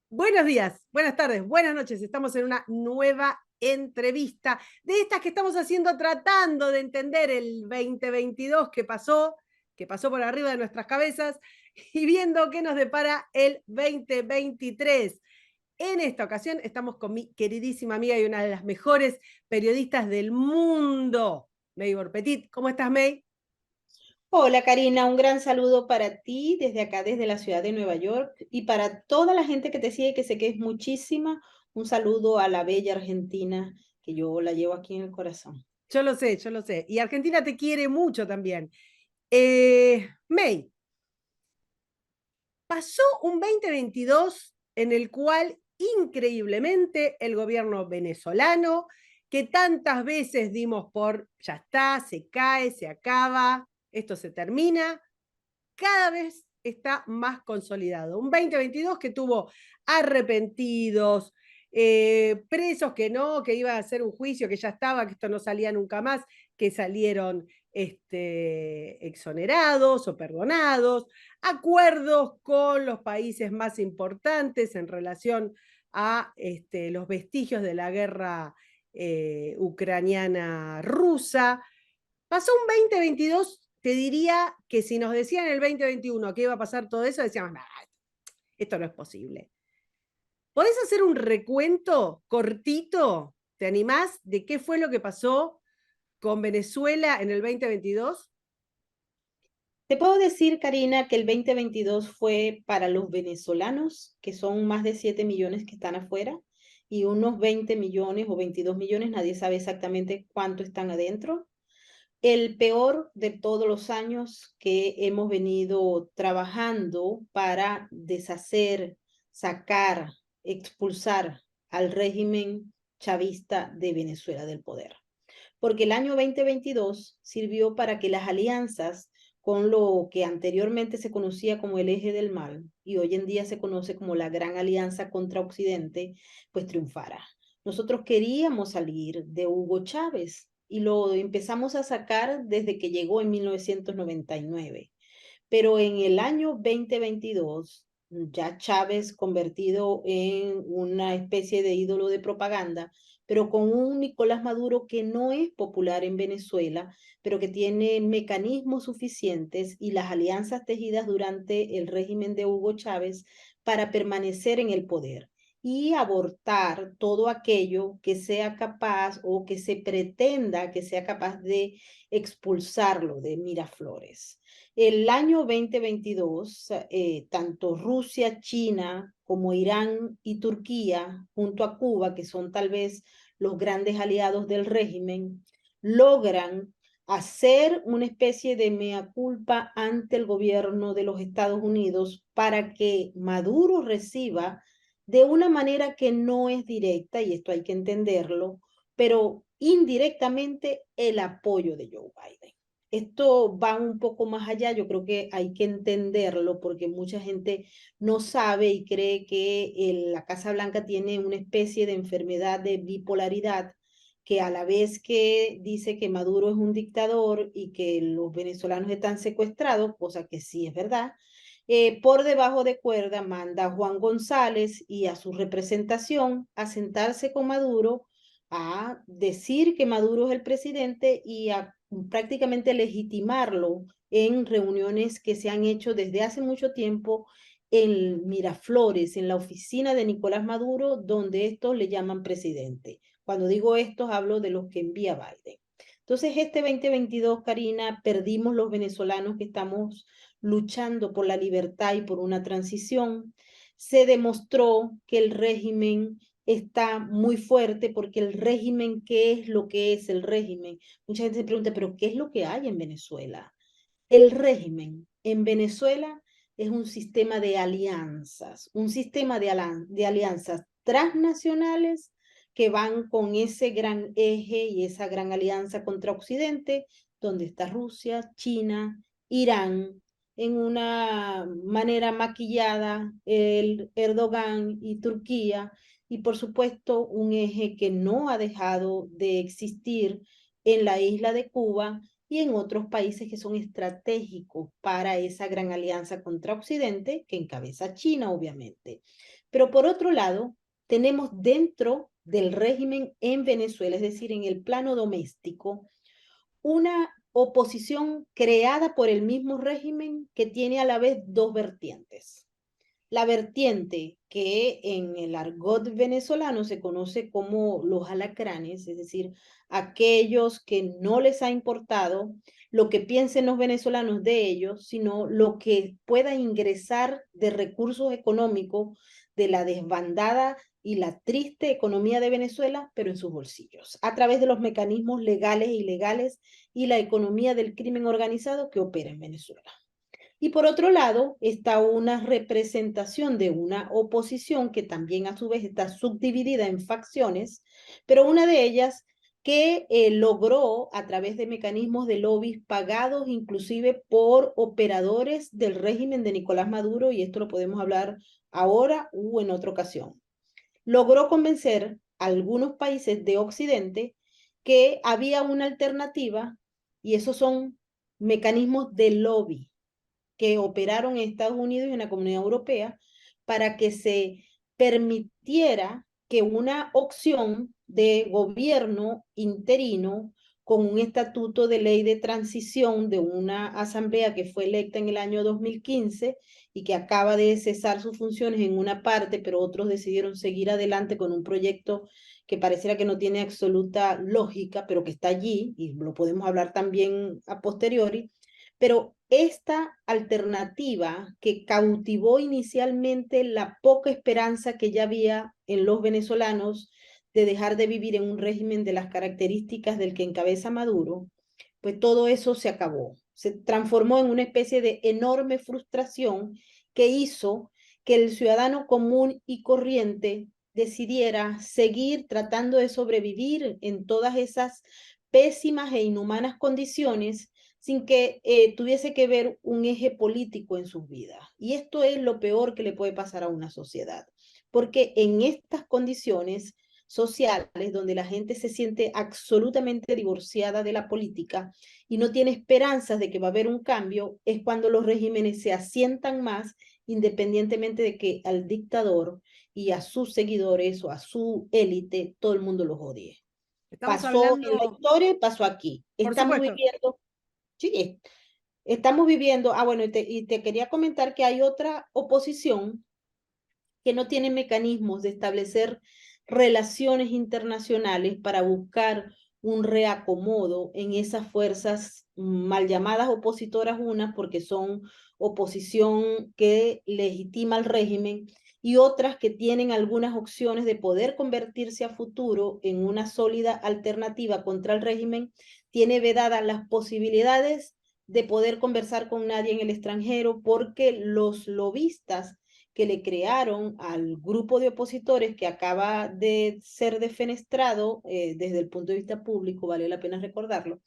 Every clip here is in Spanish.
Buenos días, buenas tardes, buenas noches. Estamos en una nueva entrevista de estas que estamos haciendo tratando de entender el 2022 que pasó por arriba de nuestras cabezas y viendo qué nos depara el 2023. En esta ocasión estamos con mi queridísima amiga y una de las mejores periodistas del mundo, May Borpetit. ¿Cómo estás, May? Hola Karina, un gran saludo para ti desde acá, desde la ciudad de Nueva York y para toda la gente que te sigue, que sé que es muchísima, un saludo a la bella Argentina, que yo la llevo aquí en el corazón. Yo lo sé, yo lo sé. Y Argentina te quiere mucho también. May, pasó un 2022 en el cual increíblemente el gobierno venezolano, que tantas veces dimos por ya está, se cae, se acaba, esto se termina, cada vez está más consolidado. Un 2022 que tuvo arrepentidos, presos que iba a hacer un juicio, que ya estaba, que esto no salía nunca más, que salieron exonerados o perdonados, acuerdos con los países más importantes en relación a los vestigios de la guerra ucraniana-rusa. Pasó un 2022, te diría que si nos decían en el 2021 que iba a pasar todo eso, decíamos, nah, esto no es posible. ¿Podés hacer un recuento cortito? ¿Te animás de qué fue lo que pasó con Venezuela en el 2022? Te puedo decir, Karina, que el 2022 fue para los venezolanos, que son más de 7 millones que están afuera, y unos 20 millones o 22 millones, nadie sabe exactamente cuánto están adentro. El peor de todos los años que hemos venido trabajando para deshacer, sacar, expulsar al régimen chavista de Venezuela del poder. Porque el año 2022 sirvió para que las alianzas con lo que anteriormente se conocía como el eje del mal y hoy en día se conoce como la Gran Alianza contra Occidente, pues triunfara. Nosotros queríamos salir de Hugo Chávez y lo empezamos a sacar desde que llegó en 1999. Pero en el año 2022, ya Chávez convertido en una especie de ídolo de propaganda, pero con un Nicolás Maduro que no es popular en Venezuela, pero que tiene mecanismos suficientes y las alianzas tejidas durante el régimen de Hugo Chávez para permanecer en el poder y abortar todo aquello que sea capaz o que se pretenda que sea capaz de expulsarlo de Miraflores. El año 2022, tanto Rusia, China como Irán y Turquía, junto a Cuba, que son tal vez los grandes aliados del régimen, logran hacer una especie de mea culpa ante el gobierno de los Estados Unidos para que Maduro reciba de una manera que no es directa, y esto hay que entenderlo, pero indirectamente el apoyo de Joe Biden. Esto va un poco más allá, yo creo que hay que entenderlo porque mucha gente no sabe y cree que la Casa Blanca tiene una especie de enfermedad de bipolaridad que a la vez que dice que Maduro es un dictador y que los venezolanos están secuestrados, cosa que sí es verdad, por debajo de cuerda manda a Juan González y a su representación a sentarse con Maduro, a decir que Maduro es el presidente y a prácticamente legitimarlo en reuniones que se han hecho desde hace mucho tiempo en Miraflores, en la oficina de Nicolás Maduro, donde estos le llaman presidente. Cuando digo estos, hablo de los que envía Biden. Entonces, este 2022, Karina, perdimos los venezolanos que estamos luchando por la libertad y por una transición. Se demostró que el régimen está muy fuerte porque el régimen, ¿qué es lo que es el régimen? Mucha gente se pregunta, pero ¿qué es lo que hay en Venezuela? El régimen en Venezuela es un sistema de alianzas, un sistema de alianzas transnacionales que van con ese gran eje y esa gran alianza contra Occidente, donde está Rusia, China, Irán, en una manera maquillada, el Erdogan y Turquía, y por supuesto un eje que no ha dejado de existir en la isla de Cuba y en otros países que son estratégicos para esa gran alianza contra Occidente, que encabeza China, obviamente. Pero por otro lado, tenemos dentro del régimen en Venezuela, es decir, en el plano doméstico, una oposición creada por el mismo régimen que tiene a la vez dos vertientes. La vertiente que en el argot venezolano se conoce como los alacranes, es decir, aquellos que no les ha importado lo que piensen los venezolanos de ellos, sino lo que pueda ingresar de recursos económicos de la desbandada y la triste economía de Venezuela, pero en sus bolsillos, a través de los mecanismos legales e ilegales y la economía del crimen organizado que opera en Venezuela. Y por otro lado, está una representación de una oposición que también a su vez está subdividida en facciones, pero una de ellas que logró a través de mecanismos de lobbies pagados inclusive por operadores del régimen de Nicolás Maduro, y esto lo podemos hablar ahora o en otra ocasión, logró convencer a algunos países de Occidente que había una alternativa, y esos son mecanismos de lobby que operaron en Estados Unidos y en la Comunidad Europea para que se permitiera que una opción de gobierno interino con un estatuto de ley de transición de una asamblea que fue electa en el año 2015 y que acaba de cesar sus funciones en una parte, pero otros decidieron seguir adelante con un proyecto que pareciera que no tiene absoluta lógica, pero que está allí, y lo podemos hablar también a posteriori, pero esta alternativa que cautivó inicialmente la poca esperanza que ya había en los venezolanos de dejar de vivir en un régimen de las características del que encabeza Maduro, pues todo eso se acabó. Se transformó en una especie de enorme frustración que hizo que el ciudadano común y corriente decidiera seguir tratando de sobrevivir en todas esas pésimas e inhumanas condiciones sin que tuviese que ver un eje político en sus vidas. Y esto es lo peor que le puede pasar a una sociedad, porque en estas condiciones sociales, donde la gente se siente absolutamente divorciada de la política y no tiene esperanzas de que va a haber un cambio, es cuando los regímenes se asientan más, independientemente de que al dictador y a sus seguidores o a su élite todo el mundo los odie. Estamos Pasó en la hablando, historia y pasó aquí. por Estamos supuesto, viviendo. Sí, estamos viviendo, bueno, y te quería comentar que hay otra oposición que no tiene mecanismos de establecer relaciones internacionales para buscar un reacomodo en esas fuerzas mal llamadas opositoras, unas porque son oposición que legitima al régimen y otras que tienen algunas opciones de poder convertirse a futuro en una sólida alternativa contra el régimen, tiene vedadas las posibilidades de poder conversar con nadie en el extranjero porque los lobistas que le crearon al grupo de opositores que acaba de ser defenestrado desde el punto de vista público, vale la pena recordarlo,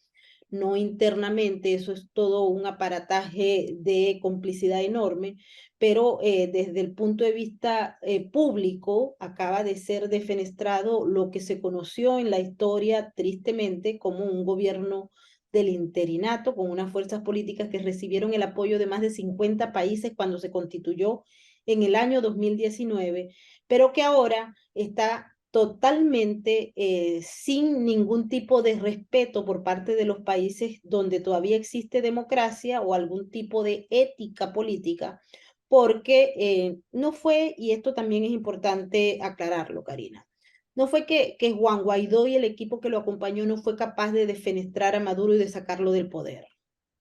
no internamente, eso es todo un aparataje de complicidad enorme, pero desde el punto de vista público acaba de ser defenestrado lo que se conoció en la historia tristemente como un gobierno del interinato con unas fuerzas políticas que recibieron el apoyo de más de 50 países cuando se constituyó en el año 2019, pero que ahora está totalmente sin ningún tipo de respeto por parte de los países donde todavía existe democracia o algún tipo de ética política, porque no fue, y esto también es importante aclararlo, Karina, no fue que Juan Guaidó y el equipo que lo acompañó no fue capaz de defenestrar a Maduro y de sacarlo del poder,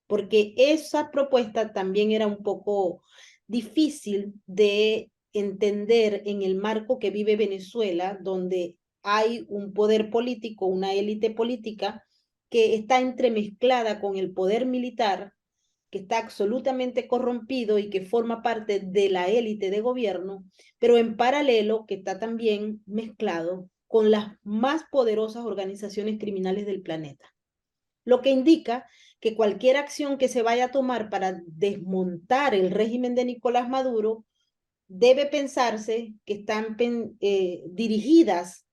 porque esa propuesta también era un poco difícil de entender en el marco que vive Venezuela, donde hay un poder político, una élite política que está entremezclada con el poder militar, que está absolutamente corrompido y que forma parte de la élite de gobierno, pero en paralelo que está también mezclado con las más poderosas organizaciones criminales del planeta, lo que indica que cualquier acción que se vaya a tomar para desmontar el régimen de Nicolás Maduro debe pensarse que están dirigidas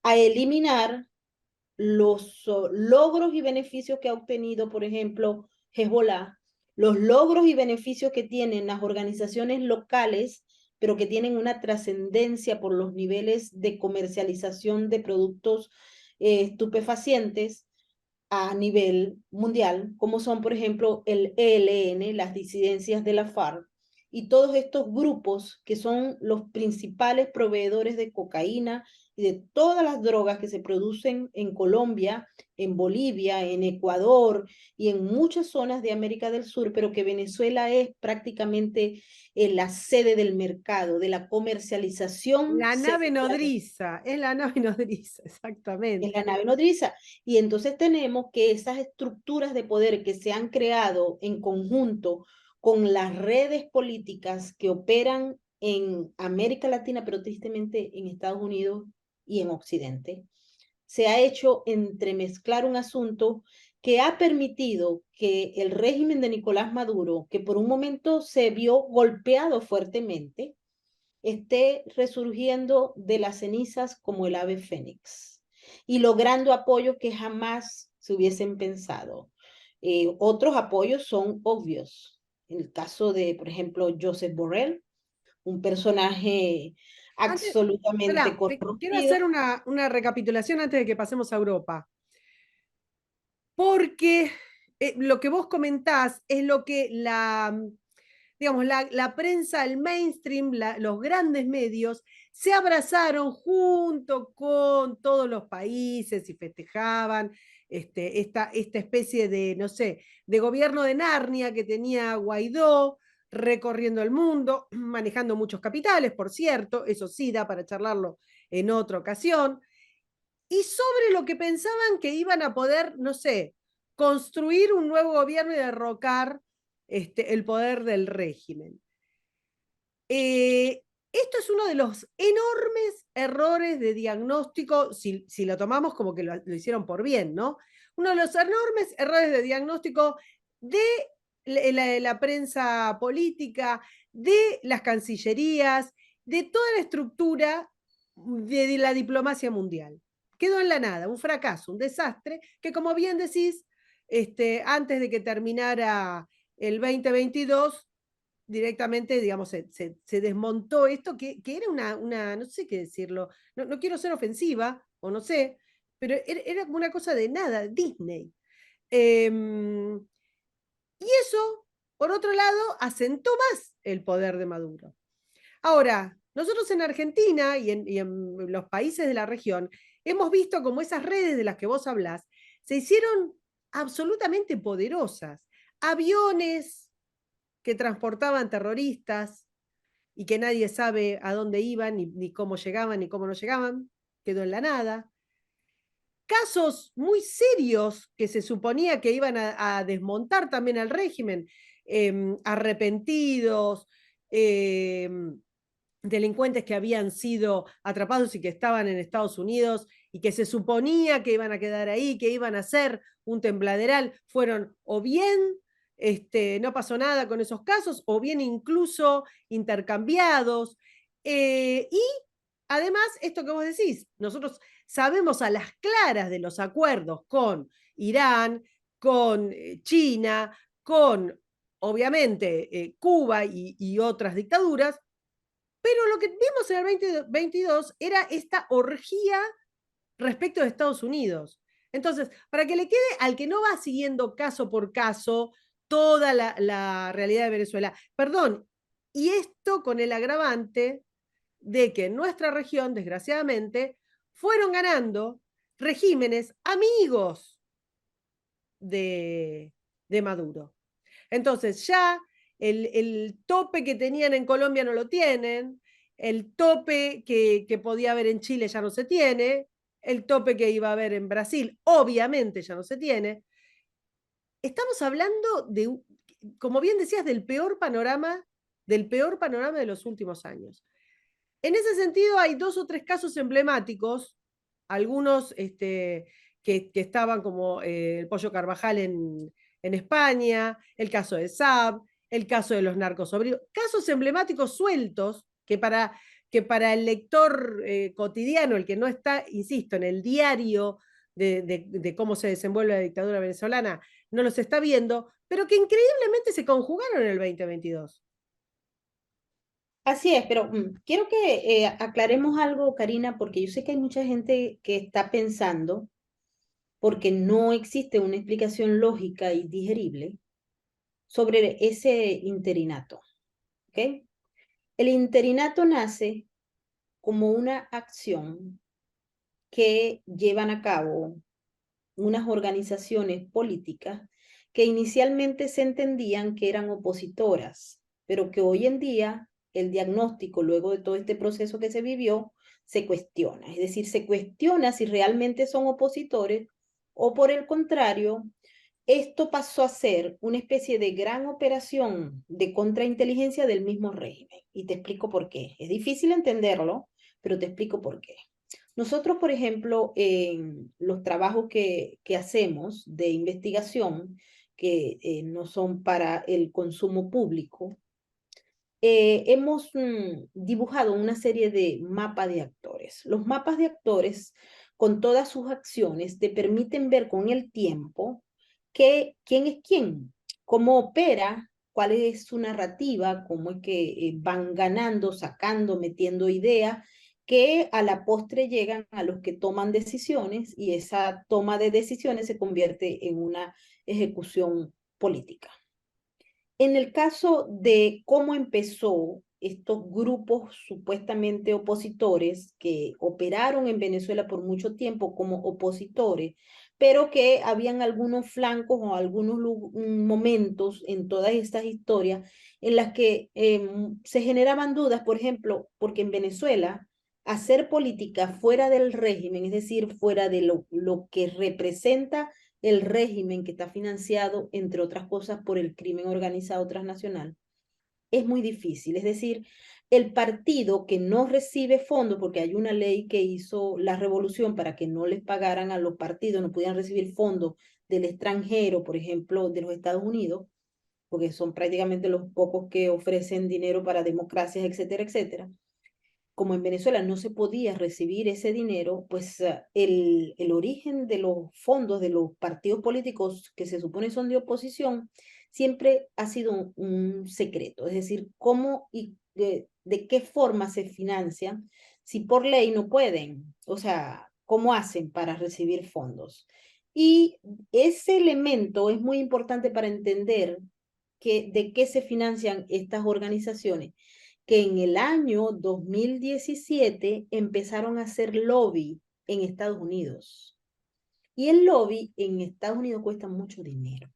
a eliminar los logros y beneficios que ha obtenido, por ejemplo, Hezbollah, los logros y beneficios que tienen las organizaciones locales, pero que tienen una trascendencia por los niveles de comercialización de productos estupefacientes a nivel mundial, como son, por ejemplo, el ELN, las disidencias de la FARC, y todos estos grupos que son los principales proveedores de cocaína y de todas las drogas que se producen en Colombia, en Bolivia, en Ecuador y en muchas zonas de América del Sur, pero que Venezuela es prácticamente la sede del mercado, de la comercialización La nave semilla nodriza, es la nave nodriza, es la exactamente. nave nodriza. Y entonces tenemos que esas estructuras de poder que se han creado en conjunto con las redes políticas que operan en América Latina, pero tristemente en Estados Unidos y en Occidente, se ha hecho entremezclar un asunto que ha permitido que el régimen de Nicolás Maduro, que por un momento se vio golpeado fuertemente, esté resurgiendo de las cenizas como el ave fénix y logrando apoyos que jamás se hubiesen pensado. Otros apoyos son obvios. En el caso de, por ejemplo, Joseph Borrell, un personaje Antes, absolutamente pará, quiero hacer corrompido. una recapitulación antes de que pasemos a Europa, porque lo que vos comentás es lo que digamos, la prensa, el mainstream, los grandes medios, se abrazaron junto con todos los países y festejaban esta especie de, no sé, de gobierno de Narnia que tenía Guaidó recorriendo el mundo, manejando muchos capitales, por cierto, eso sí da para charlarlo en otra ocasión, y sobre lo que pensaban que iban a poder, no sé, construir un nuevo gobierno y derrocar el poder del régimen. Esto es uno de los enormes errores de diagnóstico, si lo tomamos como que lo hicieron por bien, ¿no? Uno de los enormes errores de diagnóstico de la prensa política, de las cancillerías, de toda la estructura de la diplomacia mundial. Quedó en la nada, un fracaso, un desastre, que como bien decís, antes de que terminara el 2022, directamente, digamos, se desmontó esto que era no sé qué decirlo, no quiero ser ofensiva, o no sé, pero era como una cosa de nada, Disney. Em, y eso, por otro lado, asentó más el poder de Maduro. Ahora, nosotros en Argentina y en los países de la región hemos visto como esas redes de las que vos hablás se hicieron absolutamente poderosas. Aviones que transportaban terroristas y que nadie sabe a dónde iban, ni cómo llegaban, ni cómo no llegaban, quedó en la nada. Casos muy serios que se suponía que iban a desmontar también al régimen, arrepentidos, eh, delincuentes que habían sido atrapados y que estaban en Estados Unidos y que se suponía que iban a quedar ahí, que iban a ser un tembladeral, fueron o bien no pasó nada con esos casos, o bien incluso intercambiados. Y además, esto que vos decís, nosotros sabemos a las claras de los acuerdos con Irán, con China, con obviamente Cuba y otras dictaduras, pero lo que vimos en el 2022 era esta orgía respecto de Estados Unidos. Entonces, para que le quede al que no va siguiendo caso por caso toda la realidad de Venezuela, perdón, y esto con el agravante de que en nuestra región, desgraciadamente, fueron ganando regímenes amigos de Maduro. Entonces ya el tope que tenían en Colombia no lo tienen, el tope que podía haber en Chile ya no se tiene, el tope que iba a haber en Brasil obviamente ya no se tiene. Estamos hablando de, como bien decías, del peor panorama de los últimos años. En ese sentido hay dos o tres casos emblemáticos, algunos que estaban como el Pollo Carvajal en España, el caso de Saab, el caso de los narcosobrinos, casos emblemáticos sueltos que para el lector cotidiano, el que no está, insisto, en el diario de cómo se desenvuelve la dictadura venezolana, no los está viendo, pero que increíblemente se conjugaron en el 2022. Así es, pero quiero que aclaremos algo, Karina, porque yo sé que hay mucha gente que está pensando, porque no existe una explicación lógica y digerible sobre ese interinato, ¿ok? El interinato nace como una acción que llevan a cabo unas organizaciones políticas que inicialmente se entendían que eran opositoras, pero que hoy en día el diagnóstico, luego de todo este proceso que se vivió, se cuestiona. Es decir, se cuestiona si realmente son opositores o por el contrario, esto pasó a ser una especie de gran operación de contrainteligencia del mismo régimen. Y te explico por qué. Es difícil entenderlo, pero te explico por qué. Nosotros, por ejemplo, en los trabajos que hacemos de investigación, que no son para el consumo público, hemos dibujado una serie de mapas de actores. Los mapas de actores, con todas sus acciones, te permiten ver con el tiempo quién es quién, cómo opera, cuál es su narrativa, cómo es que van ganando, sacando, metiendo ideas que a la postre llegan a los que toman decisiones y esa toma de decisiones se convierte en una ejecución política. En el caso de cómo empezó estos grupos supuestamente opositores que operaron en Venezuela por mucho tiempo como opositores, pero que habían algunos flancos o algunos momentos en todas estas historias en las que se generaban dudas, por ejemplo, porque en Venezuela hacer política fuera del régimen, es decir, fuera de lo que representa el régimen que está financiado, entre otras cosas, por el crimen organizado transnacional, es muy difícil. Es decir, el partido que no recibe fondos, porque hay una ley que hizo la revolución para que no les pagaran a los partidos, no pudieran recibir fondos del extranjero, por ejemplo, de los Estados Unidos, porque son prácticamente los pocos que ofrecen dinero para democracias, etcétera, etcétera. Como en Venezuela no se podía recibir ese dinero, pues el origen de los fondos de los partidos políticos que se supone son de oposición siempre ha sido un secreto, es decir, cómo y de qué forma se financian si por ley no pueden, o sea, cómo hacen para recibir fondos. Y ese elemento es muy importante para entender de qué se financian estas organizaciones que en el año 2017 empezaron a hacer lobby en Estados Unidos. Y el lobby en Estados Unidos cuesta mucho dinero.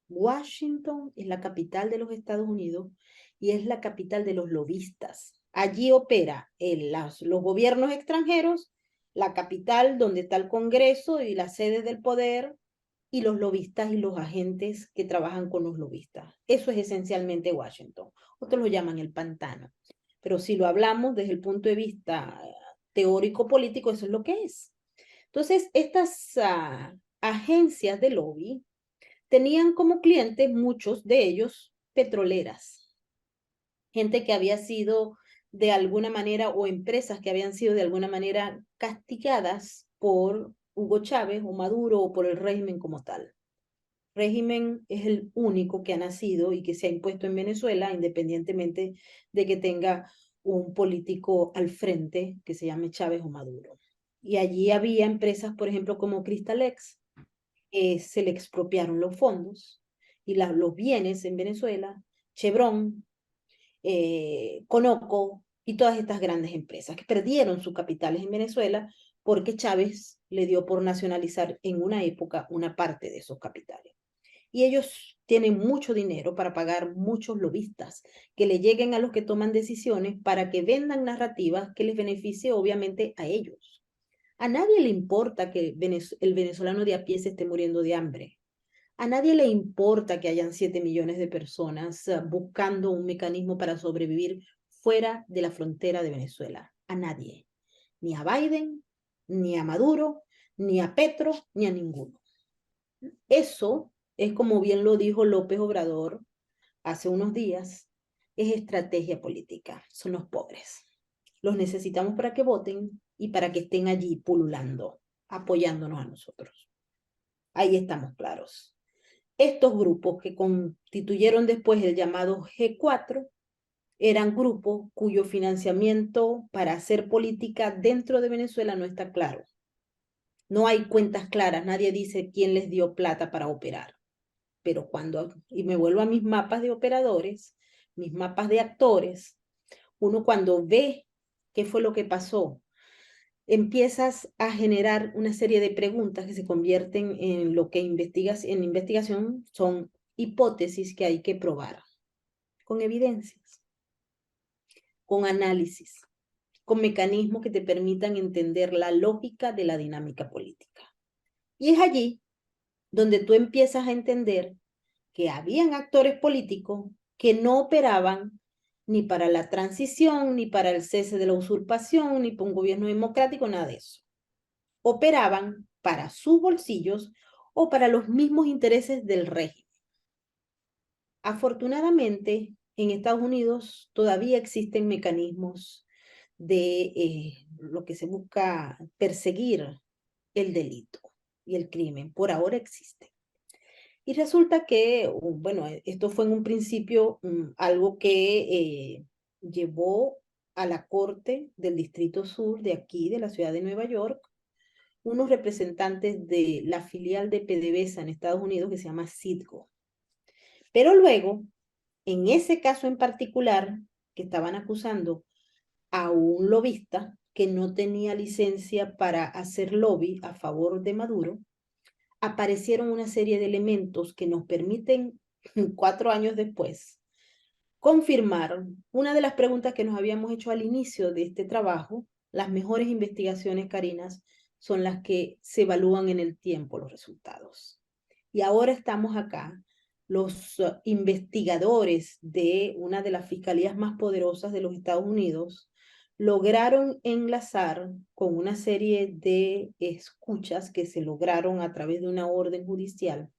Washington es la capital de los Estados Unidos y es la capital de los lobistas. Allí opera los gobiernos extranjeros, la capital donde está el Congreso y la sede del poder, y los lobistas y los agentes que trabajan con los lobistas. Eso es esencialmente Washington. Otros lo llaman el pantano. Pero si lo hablamos desde el punto de vista teórico-político, eso es lo que es. Entonces, estas agencias de lobby tenían como clientes, muchos de ellos, petroleras, gente que había sido de alguna manera o empresas que habían sido de alguna manera castigadas por Hugo Chávez o Maduro o por el régimen como tal. Régimen es el único que ha nacido y que se ha impuesto en Venezuela, independientemente de que tenga un político al frente que se llame Chávez o Maduro. Y allí había empresas, por ejemplo, como Cristalex, se le expropiaron los fondos y los bienes en Venezuela, Chevron, Conoco y todas estas grandes empresas que perdieron sus capitales en Venezuela porque Chávez le dio por nacionalizar en una época una parte de esos capitales. Y ellos tienen mucho dinero para pagar muchos lobistas que le lleguen a los que toman decisiones para que vendan narrativas que les beneficie obviamente a ellos. A nadie le importa que el venezolano de a pie se esté muriendo de hambre. A nadie le importa que hayan 7 millones de personas buscando un mecanismo para sobrevivir fuera de la frontera de Venezuela. A nadie. Ni a Biden, ni a Maduro, ni a Petro, ni a ninguno. Eso es, como bien lo dijo López Obrador hace unos días, es estrategia política. Son los pobres. Los necesitamos para que voten y para que estén allí pululando, apoyándonos a nosotros. Ahí estamos claros. Estos grupos que constituyeron después el llamado G4 eran grupos cuyo financiamiento para hacer política dentro de Venezuela no está claro. No hay cuentas claras, nadie dice quién les dio plata para operar. Pero y me vuelvo a mis mapas de operadores, mis mapas de actores, uno cuando ve qué fue lo que pasó, empiezas a generar una serie de preguntas que se convierten en lo que en investigación son hipótesis que hay que probar, con evidencias, con análisis, con mecanismos que te permitan entender la lógica de la dinámica política. Y es allí donde tú empiezas a entender que habían actores políticos que no operaban ni para la transición, ni para el cese de la usurpación, ni para un gobierno democrático, nada de eso. Operaban para sus bolsillos o para los mismos intereses del régimen. Afortunadamente, en Estados Unidos todavía existen mecanismos de lo que se busca perseguir el delito y el crimen. Por ahora existen. Y resulta que, bueno, esto fue en un principio algo que llevó a la Corte del Distrito Sur de aquí, de la ciudad de Nueva York, unos representantes de la filial de PDVSA en Estados Unidos que se llama Citgo. Pero luego, en ese caso en particular, que estaban acusando a un lobista que no tenía licencia para hacer lobby a favor de Maduro, aparecieron una serie de elementos que nos permiten, 4 años después, confirmar una de las preguntas que nos habíamos hecho al inicio de este trabajo. Las mejores investigaciones, Carinas, son las que se evalúan en el tiempo los resultados. Y ahora estamos acá, los investigadores de una de las fiscalías más poderosas de los Estados Unidos lograron enlazar con una serie de escuchas que se lograron a través de una orden judicial,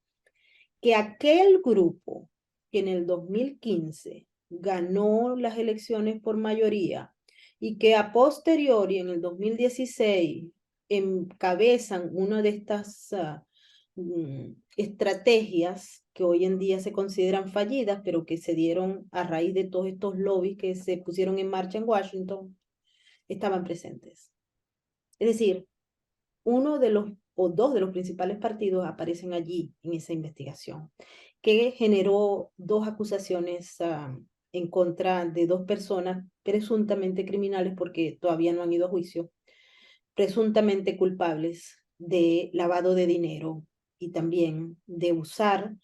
que aquel grupo que en el 2015 ganó las elecciones por mayoría y que a posteriori en el 2016 encabezan una de estas estrategias que hoy en día se consideran fallidas, pero que se dieron a raíz de todos estos lobbies que se pusieron en marcha en Washington, estaban presentes. Es decir, uno de los o dos de los principales partidos aparecen allí en esa investigación, que generó dos acusaciones en contra de dos personas presuntamente criminales, porque todavía no han ido a juicio, presuntamente culpables de lavado de dinero y también de usar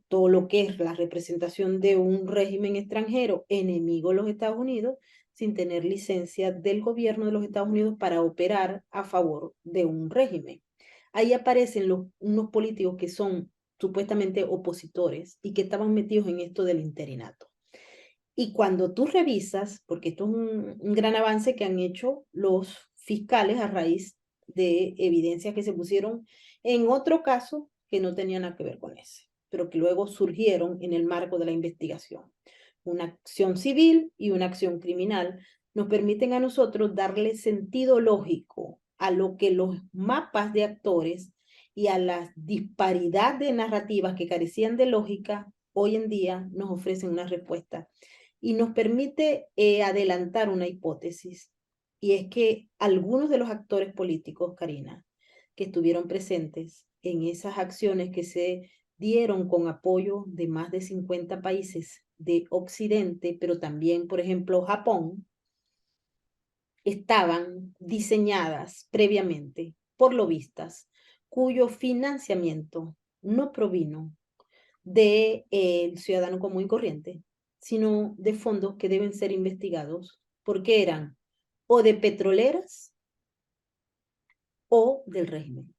todo lo que es la representación de un régimen extranjero enemigo de los Estados Unidos sin tener licencia del gobierno de los Estados Unidos para operar a favor de un régimen. Ahí aparecen unos políticos que son supuestamente opositores y que estaban metidos en esto del interinato. Y cuando tú revisas, porque esto es un gran avance que han hecho los fiscales a raíz de evidencias que se pusieron en otro caso que no tenían nada que ver con ese, pero que luego surgieron en el marco de la investigación. Una acción civil y una acción criminal nos permiten a nosotros darle sentido lógico a lo que los mapas de actores y a la disparidad de narrativas que carecían de lógica hoy en día nos ofrecen una respuesta y nos permite adelantar una hipótesis. Y es que algunos de los actores políticos, Karina, que estuvieron presentes en esas acciones que se dieron con apoyo de más de 50 países de Occidente, pero también, por ejemplo, Japón, estaban diseñadas previamente por lobistas cuyo financiamiento no provino del ciudadano común y corriente, sino de fondos que deben ser investigados porque eran o de petroleras o del régimen,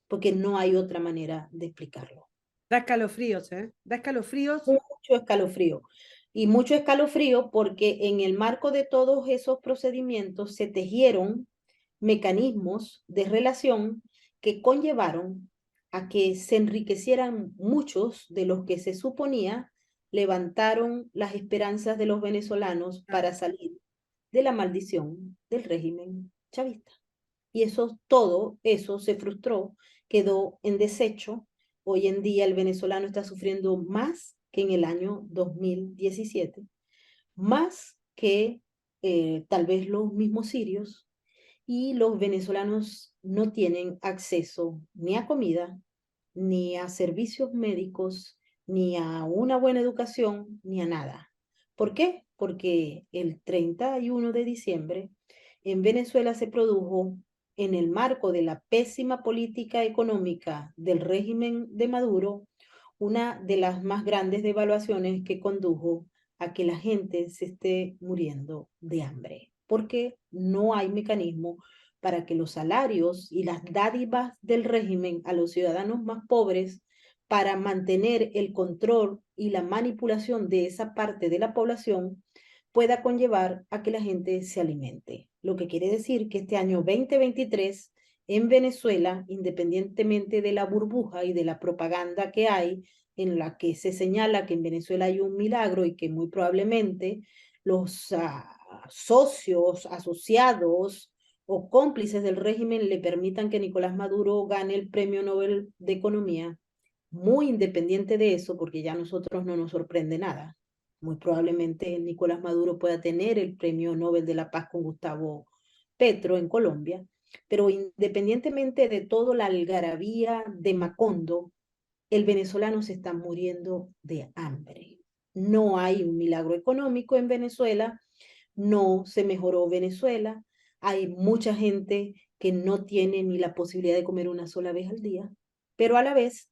porque no hay otra manera de explicarlo. Da escalofríos, ¿eh? Da escalofríos. Mucho escalofrío. Y mucho escalofrío porque en el marco de todos esos procedimientos se tejieron mecanismos de relación que conllevaron a que se enriquecieran muchos de los que se suponía levantaron las esperanzas de los venezolanos para salir de la maldición del régimen chavista. Y eso, todo eso se frustró, quedó en desecho. Hoy en día el venezolano está sufriendo más que en el año 2017, más que tal vez los mismos sirios, y los venezolanos no tienen acceso ni a comida, ni a servicios médicos, ni a una buena educación, ni a nada. ¿Por qué? Porque el 31 de diciembre en Venezuela se produjo, en el marco de la pésima política económica del régimen de Maduro, una de las más grandes devaluaciones que condujo a que la gente se esté muriendo de hambre, porque no hay mecanismo para que los salarios y las dádivas del régimen a los ciudadanos más pobres, para mantener el control y la manipulación de esa parte de la población, pueda conllevar a que la gente se alimente. Lo que quiere decir que este año 2023 en Venezuela, independientemente de la burbuja y de la propaganda que hay, en la que se señala que en Venezuela hay un milagro y que muy probablemente los socios, asociados o cómplices del régimen le permitan que Nicolás Maduro gane el Premio Nobel de Economía, muy independiente de eso, porque ya a nosotros no nos sorprende nada. Muy probablemente Nicolás Maduro pueda tener el Premio Nobel de la Paz con Gustavo Petro en Colombia, pero independientemente de toda la algarabía de Macondo, el venezolano se está muriendo de hambre. No hay un milagro económico en Venezuela, no se mejoró Venezuela, hay mucha gente que no tiene ni la posibilidad de comer una sola vez al día, pero a la vez,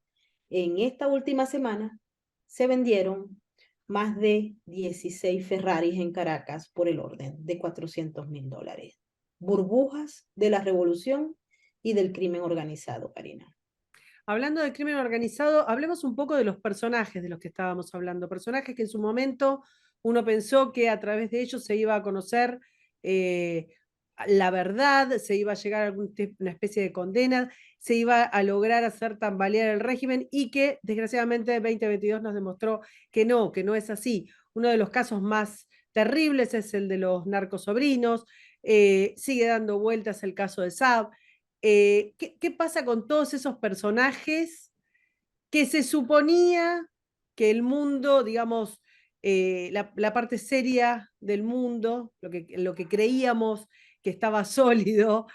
en esta última semana se vendieron más de 16 Ferraris en Caracas por el orden de $400.000. Burbujas de la revolución y del crimen organizado, Karina. Hablando de crimen organizado, hablemos un poco de los personajes de los que estábamos hablando. Personajes que en su momento uno pensó que a través de ellos se iba a conocer eh, la verdad, se iba a llegar a una especie de condena, se iba a lograr hacer tambalear el régimen y que desgraciadamente 2022 nos demostró que no es así. Uno de los casos más terribles es el de los narcosobrinos, sigue dando vueltas el caso de Saab. ¿Qué pasa con todos esos personajes que se suponía que el mundo, digamos, la parte seria del mundo, lo que creíamos que estaba sólido,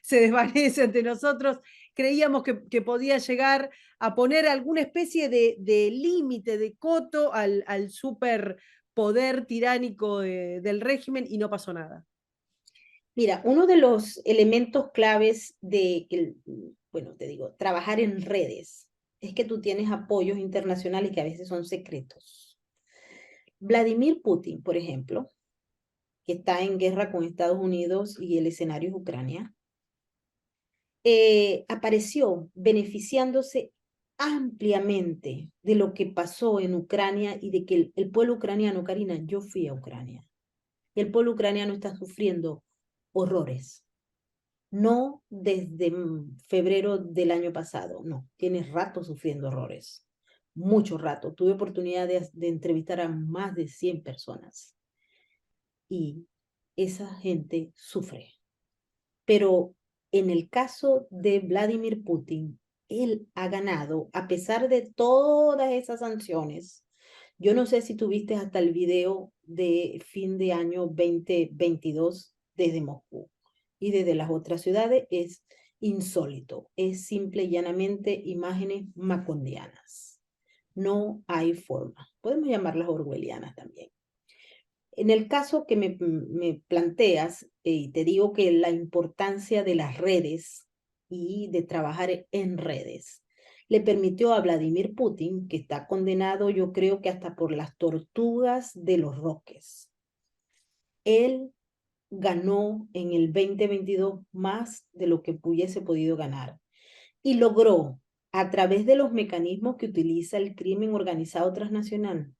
se desvanece ante nosotros? Creíamos que podía llegar a poner alguna especie de límite, de coto al superpoder tiránico del régimen y no pasó nada. Mira, uno de los elementos claves de, bueno, te digo, trabajar en redes es que tú tienes apoyos internacionales que a veces son secretos. Vladimir Putin, por ejemplo, que está en guerra con Estados Unidos y el escenario es Ucrania, apareció beneficiándose ampliamente de lo que pasó en Ucrania y de que el pueblo ucraniano, Karina, yo fui a Ucrania, y el pueblo ucraniano está sufriendo horrores. No desde febrero del año pasado, no, tiene rato sufriendo horrores, mucho rato. Tuve oportunidad de entrevistar a más de 100 personas y esa gente sufre. Pero en el caso de Vladimir Putin, él ha ganado a pesar de todas esas sanciones. Yo no sé si tuviste hasta el video de fin de año 2022 desde Moscú y desde las otras ciudades. Es insólito, es simple y llanamente imágenes macondianas. No hay forma. Podemos llamarlas orwellianas también. En el caso que me planteas, te digo que la importancia de las redes y de trabajar en redes le permitió a Vladimir Putin, que está condenado yo creo que hasta por las tortugas de los Roques. Él ganó en el 2022 más de lo que hubiese podido ganar y logró, a través de los mecanismos que utiliza el crimen organizado transnacional,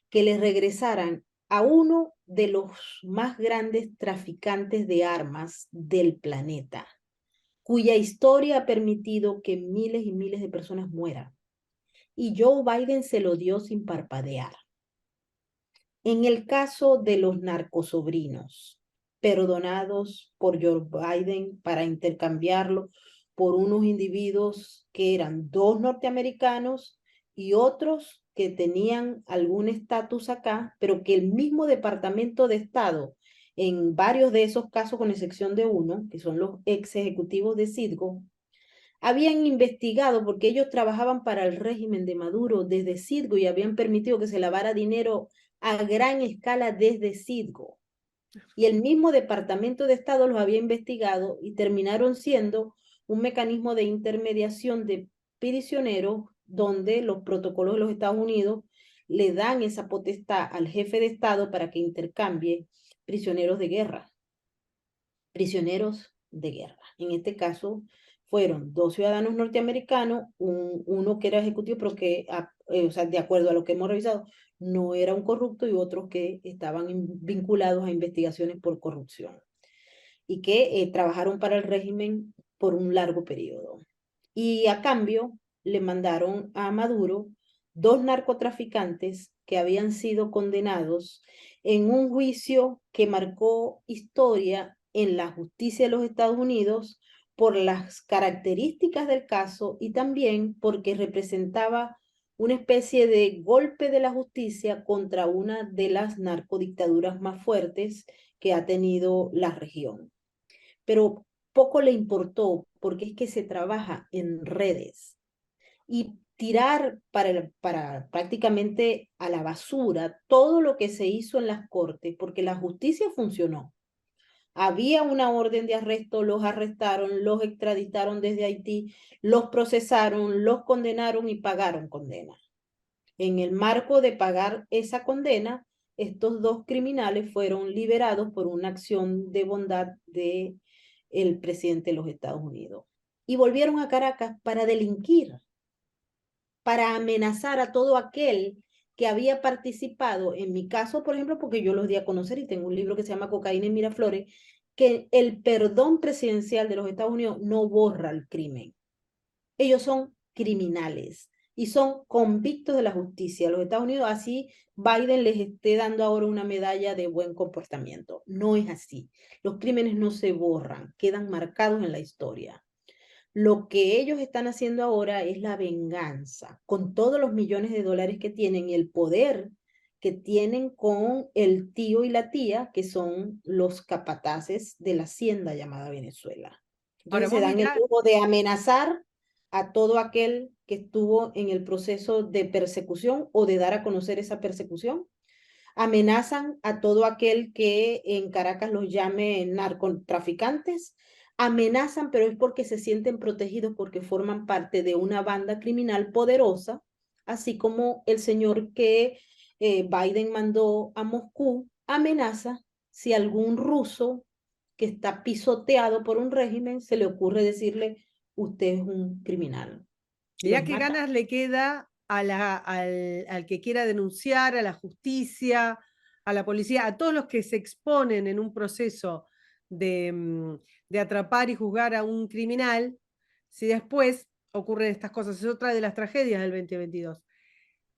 que le regresaran a uno de los más grandes traficantes de armas del planeta, cuya historia ha permitido que miles y miles de personas mueran. Y Joe Biden se lo dio sin parpadear. En el caso de los narcosobrinos, perdonados por Joe Biden para intercambiarlo por unos individuos que eran dos norteamericanos y otros que tenían algún estatus acá, pero que el mismo Departamento de Estado, en varios de esos casos, con excepción de uno, que son los ex ejecutivos de Citgo, habían investigado porque ellos trabajaban para el régimen de Maduro desde Citgo y habían permitido que se lavara dinero a gran escala desde Citgo. Y el mismo Departamento de Estado los había investigado y terminaron siendo un mecanismo de intermediación de prisioneros donde los protocolos de los Estados Unidos le dan esa potestad al jefe de Estado para que intercambie prisioneros de guerra. Prisioneros de guerra. En este caso fueron 2 ciudadanos norteamericanos, uno que era ejecutivo, pero que, o sea, de acuerdo a lo que hemos revisado, no era un corrupto, y otros que estaban vinculados a investigaciones por corrupción y que trabajaron para el régimen por un largo periodo. Y a cambio le mandaron a Maduro 2 narcotraficantes que habían sido condenados en un juicio que marcó historia en la justicia de los Estados Unidos por las características del caso y también porque representaba una especie de golpe de la justicia contra una de las narcodictaduras más fuertes que ha tenido la región. Pero poco le importó porque es que se trabaja en redes y tirar para prácticamente a la basura todo lo que se hizo en las cortes, porque la justicia funcionó. Había una orden de arresto, los arrestaron, los extraditaron desde Haití, los procesaron, los condenaron y pagaron condena. En el marco de pagar esa condena, estos 2 criminales fueron liberados por una acción de bondad de el presidente de los Estados Unidos. Y volvieron a Caracas para delinquir, para amenazar a todo aquel que había participado, en mi caso, por ejemplo, porque yo los di a conocer y tengo un libro que se llama Cocaína en Miraflores, que el perdón presidencial de los Estados Unidos no borra el crimen. Ellos son criminales y son convictos de la justicia. Los Estados Unidos, así Biden les esté dando ahora una medalla de buen comportamiento. No es así. Los crímenes no se borran, quedan marcados en la historia. Lo que ellos están haciendo ahora es la venganza, con todos los millones de dólares que tienen y el poder que tienen con el tío y la tía, que son los capataces de la hacienda llamada Venezuela. Ahora Entonces se vos dan el mirá, lujo de amenazar a todo aquel que estuvo en el proceso de persecución o de dar a conocer esa persecución. Amenazan a todo aquel que en Caracas los llame narcotraficantes. Amenazan, pero es porque se sienten protegidos porque forman parte de una banda criminal poderosa, así como el señor que Biden mandó a Moscú amenaza si algún ruso que está pisoteado por un régimen se le ocurre decirle, usted es un criminal. mirá Los qué mata. ganas le queda al que quiera denunciar, a la justicia, a la policía, a todos los que se exponen en un proceso de atrapar y juzgar a un criminal, si después ocurren estas cosas. Es otra de las tragedias del 2022.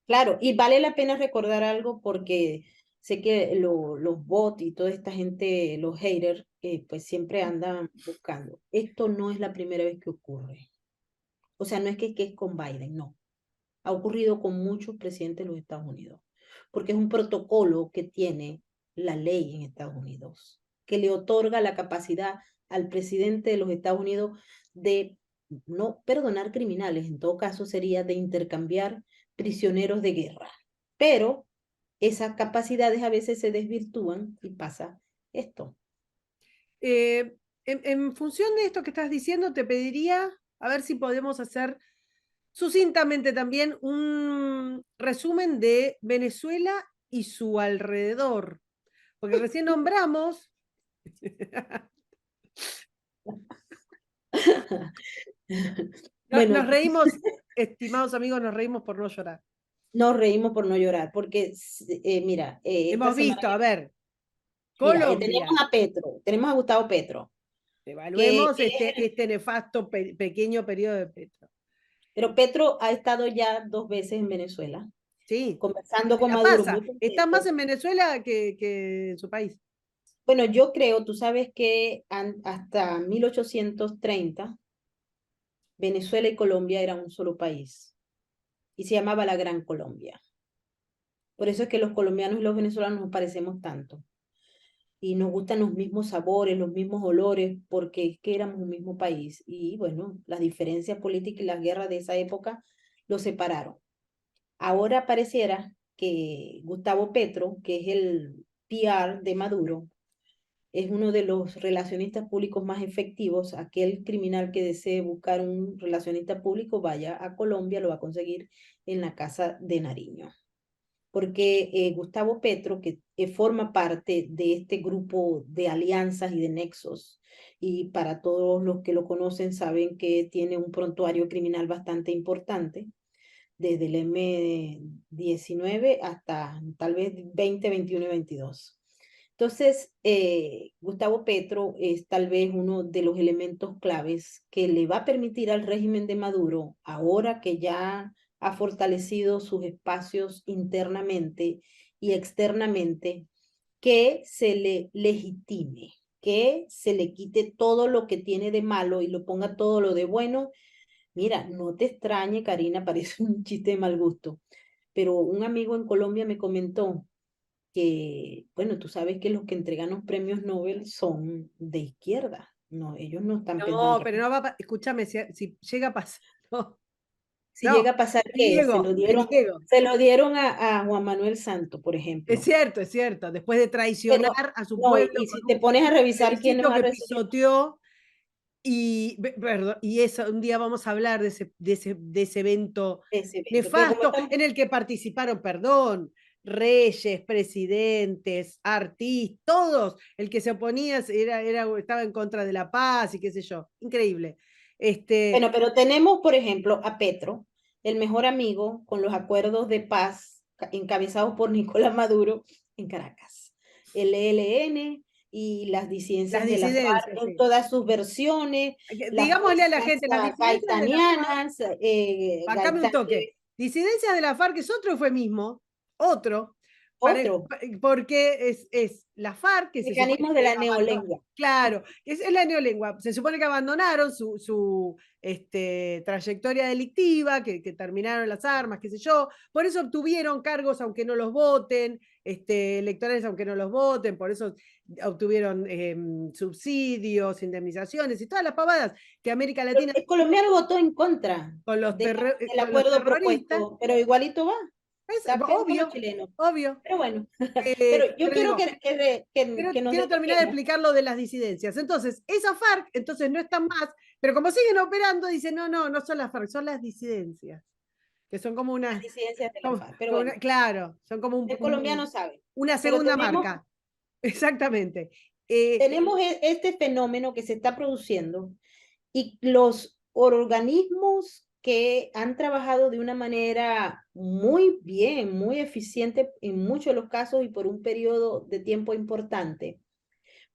Claro, y vale la pena recordar algo porque sé que los bots y toda esta gente, los haters, pues siempre andan buscando. Esto no es la primera vez que ocurre. O sea, no es que es con Biden, no. Ha ocurrido con muchos presidentes de los Estados Unidos, porque es un protocolo que tiene la ley en Estados Unidos, que le otorga la capacidad al presidente de los Estados Unidos de no perdonar criminales, en todo caso sería de intercambiar prisioneros de guerra. Pero esas capacidades a veces se desvirtúan y pasa esto. En función de esto que estás diciendo, te pediría a ver si podemos hacer sucintamente también un resumen de Venezuela y su alrededor, porque recién nombramos, Bueno, nos reímos, estimados amigos, nos reímos por no llorar. nos reímos por no llorar, porque mira, esta Hemos semana visto, a ver, mira, tenemos Colombia, a Petro, tenemos a Gustavo Petro, que evaluemos este nefasto pequeño periodo de Petro. pero Petro ha estado ya 2 veces en Venezuela, Sí, conversando se con la Maduro, muy pasa. Está más contento. en Venezuela que en su país. Bueno, yo creo, tú sabes que hasta 1830 Venezuela y Colombia eran un solo país. y se llamaba la Gran Colombia. Por eso es que los colombianos y los venezolanos nos parecemos tanto. Y nos gustan los mismos sabores, los mismos olores, porque es que éramos un mismo país. Y bueno, las diferencias políticas y las guerras de esa época los separaron. Ahora pareciera que Gustavo Petro, que es el PR de Maduro, es uno de los relacionistas públicos más efectivos. Aquel criminal que desee buscar un relacionista público, vaya a Colombia, lo va a conseguir en la casa de Nariño. Porque Gustavo Petro, que forma parte de este grupo de alianzas y de nexos, y para todos los que lo conocen saben que tiene un prontuario criminal bastante importante, desde el M-19 hasta tal vez 20, 21 y 22. Entonces, Gustavo Petro es tal vez uno de los elementos claves que le va a permitir al régimen de Maduro, ahora que ya ha fortalecido sus espacios internamente y externamente, que se le legitime, que se le quite todo lo que tiene de malo y lo ponga todo lo de bueno. Mira, no te extrañe, Karina, parece un chiste de mal gusto, pero un amigo en Colombia me comentó que, bueno, tú sabes que los que entregan los premios Nobel son de izquierda, no, ellos no están pensando No, otra pero cosa. no va a escúchame, si llega a pasar, no, Si llega no, a pasar me que niego, me niego. se lo dieron a Juan Manuel Santos, por ejemplo. Es cierto, después de traicionar Pero, a su no, pueblo y con si te un pones a revisar quiénes plebiscito ha que recibido pisoteó. Y, perdón, y eso, un día vamos a hablar de ese evento ese evento, pero como nefasto estamos, en el que participaron, perdón, reyes, presidentes, artistas, todos. El que se oponía estaba en contra de la paz y qué sé yo. Increíble. bueno, Este, pero tenemos, por ejemplo, a Petro, el mejor amigo con los acuerdos de paz encabezados por Nicolás Maduro en Caracas. El ELN y las las disidencias de la FARC disidencias, en sí. todas sus versiones, las Digámosle a la fuerzas gente, las disidencias de la FARC, gaitanianas, bancame un toque. Disidencias de la FARC es otro eufemismo, otro, otro, porque es la FARC, que se supone mecanismos de que la abandonó, neolengua. claro, es la neolengua, se supone que abandonaron su trayectoria delictiva, que terminaron las armas, qué sé yo, por eso obtuvieron cargos aunque no los voten, electorales aunque no los voten, por eso obtuvieron subsidios, indemnizaciones y todas las pavadas que América Latina El colombiano votó en contra con del con los acuerdo terroristas, propuesto, pero igualito va. es Está peor que los obvio, chilenos. obvio. Pero bueno, pero yo Pero quiero digo, que nos quiero terminar de detenemos. explicar lo de las disidencias. Entonces, esa FARC, entonces no están más, pero como siguen operando, dicen, no, no, no son las FARC, son las disidencias, que son como Las una, disidencias de la FARC. Pero bueno, claro, son como el colombiano sabe. una Pero segunda marca. Exactamente. Eh, tenemos este fenómeno que se está produciendo y los organismos que han trabajado de una manera muy bien, muy eficiente en muchos de los casos y por un periodo de tiempo importante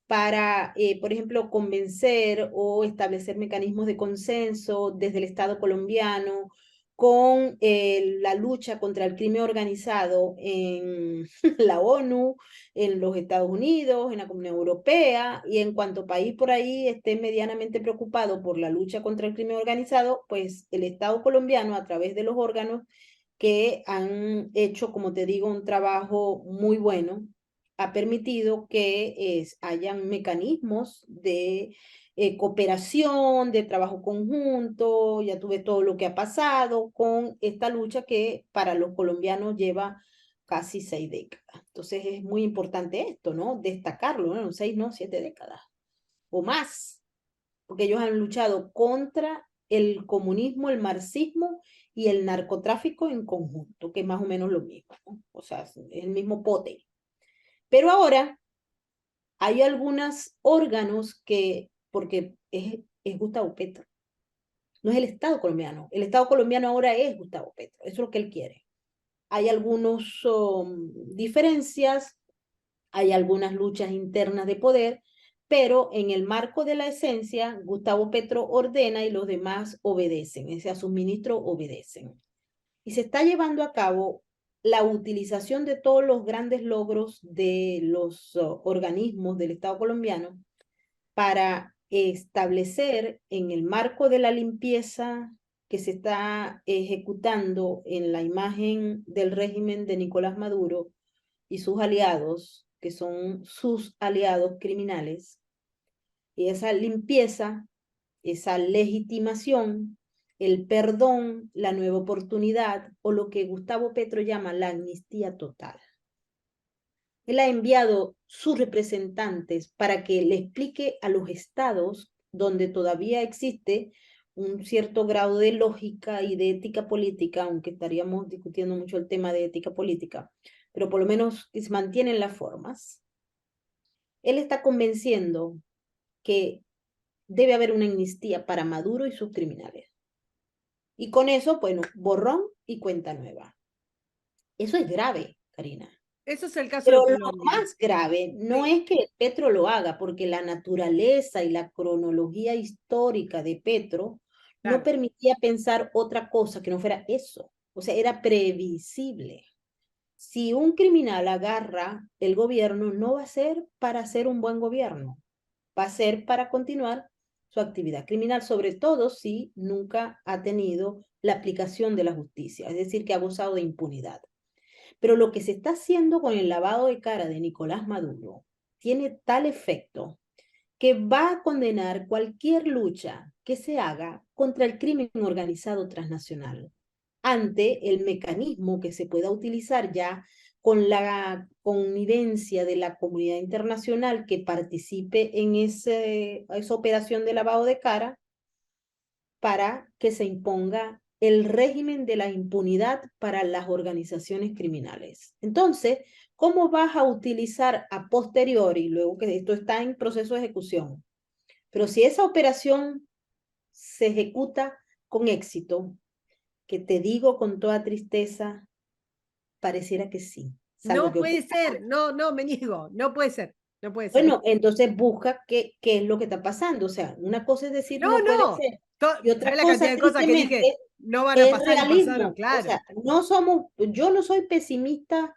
para, por ejemplo, convencer o establecer mecanismos de consenso desde el Estado colombiano con la lucha contra el crimen organizado en la ONU, en los Estados Unidos, en la Comunidad Europea, y en cuanto país por ahí esté medianamente preocupado por la lucha contra el crimen organizado, pues el Estado colombiano, a través de los órganos que han hecho, como te digo, un trabajo muy bueno, ha permitido que hayan mecanismos de cooperación, de trabajo conjunto. Ya tuve todo lo que ha pasado con esta lucha que para los colombianos lleva casi 6 décadas. Entonces es muy importante esto, ¿no? Destacarlo, ¿no? 6, no, 7 décadas o más, porque ellos han luchado contra el comunismo, el marxismo y el narcotráfico en conjunto, que es más o menos lo mismo, ¿no? O sea, es el mismo pote. Pero ahora hay algunos órganos que, porque es Gustavo Petro, no es el Estado colombiano. El Estado colombiano ahora es Gustavo Petro, eso es lo que él quiere. Hay algunas diferencias, hay algunas luchas internas de poder, pero en el marco de la esencia, Gustavo Petro ordena y los demás obedecen, o sea, sus ministros obedecen. Y se está llevando a cabo la utilización de todos los grandes logros de los organismos del Estado colombiano para establecer en el marco de la limpieza que se está ejecutando en la imagen del régimen de Nicolás Maduro y sus aliados, que son sus aliados criminales, y esa limpieza, esa legitimación, el perdón, la nueva oportunidad o lo que Gustavo Petro llama la amnistía total. Él ha enviado sus representantes para que le explique a los estados donde todavía existe un cierto grado de lógica y de ética política, aunque estaríamos discutiendo mucho el tema de ética política, pero por lo menos que se mantienen las formas. Él está convenciendo que debe haber una amnistía para Maduro y sus criminales. Y con eso, bueno, borrón y cuenta nueva. Eso es grave, Karina. Eso es el caso de Pero lo Colombia. más grave no Sí, es que Petro lo haga, porque la naturaleza y la cronología histórica de Petro no claro. permitía pensar otra cosa que no fuera eso. O sea, era previsible. Si un criminal agarra el gobierno, no va a ser para hacer un buen gobierno, va a ser para continuar su actividad criminal, sobre todo si nunca ha tenido la aplicación de la justicia, es decir, que ha gozado de impunidad. Pero lo que se está haciendo con el lavado de cara de Nicolás Maduro tiene tal efecto que va a condenar cualquier lucha que se haga contra el crimen organizado transnacional ante el mecanismo que se pueda utilizar ya con la connivencia de la comunidad internacional que participe en esa operación de lavado de cara para que se imponga el régimen de la impunidad para las organizaciones criminales. Entonces, ¿cómo vas a utilizar a posteriori, luego que esto está en proceso de ejecución? Pero si esa operación se ejecuta con éxito, que te digo con toda tristeza, pareciera que sí, salvo No que puede ocurra. ser, no, no, me niego, no puede ser, no puede ser. Bueno, entonces busca qué es lo que está pasando. O sea, una cosa es decir No, no puede no. ser y otra ¿Sabes la cosa cantidad de cosas que dije? tristemente No van a es pasar y pasaron, realismo. O sea, claro. no somos, yo no soy pesimista,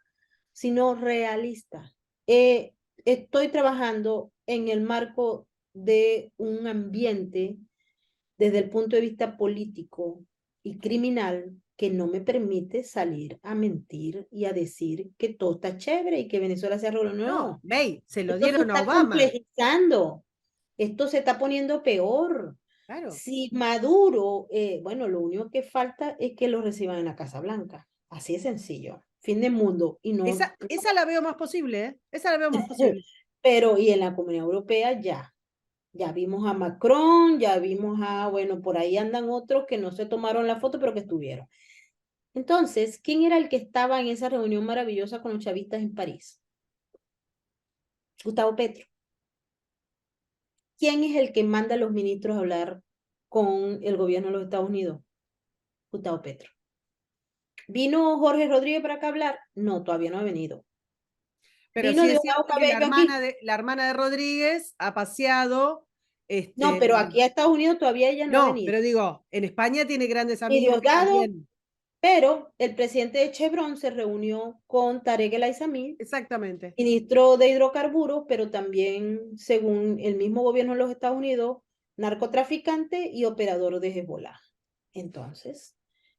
sino realista. Estoy trabajando en el marco de un ambiente desde el punto de vista político y criminal que no me permite salir a mentir y a decir que todo está chévere y que Venezuela se arregló. No, No, ve, se lo esto se dieron a está Obama, complejizando, esto se está poniendo peor. claro. Si Maduro, bueno, lo único que falta es que lo reciban en la Casa Blanca. Así de sencillo. Fin del mundo. Y no, Esa la veo más posible, ¿eh? Esa la veo más posible. pero y en la Comunidad Europea ya. Ya vimos a Macron, ya vimos a, bueno, por ahí andan otros que no se tomaron la foto, pero que estuvieron. Entonces, ¿quién era el que estaba en esa reunión maravillosa con los chavistas en París? Gustavo Petro. ¿Quién es el que manda a los ministros a hablar con el gobierno de los Estados Unidos? Gustavo Petro. ¿Vino Jorge Rodríguez para acá a hablar? No, todavía no ha venido. Pero ¿Vino sí es Diosdado cierto que Cabello aquí? la hermana de Rodríguez ha paseado, No, pero aquí a Estados Unidos todavía ella no ha no, venido. pero digo, en España tiene grandes Y amigos que Diosdado, también, pero el presidente de Chevron se reunió con Tarek El Aissami, exactamente. ministro de hidrocarburos, pero también, según el mismo gobierno de los Estados Unidos, narcotraficante y operador de Hezbollah. Entonces,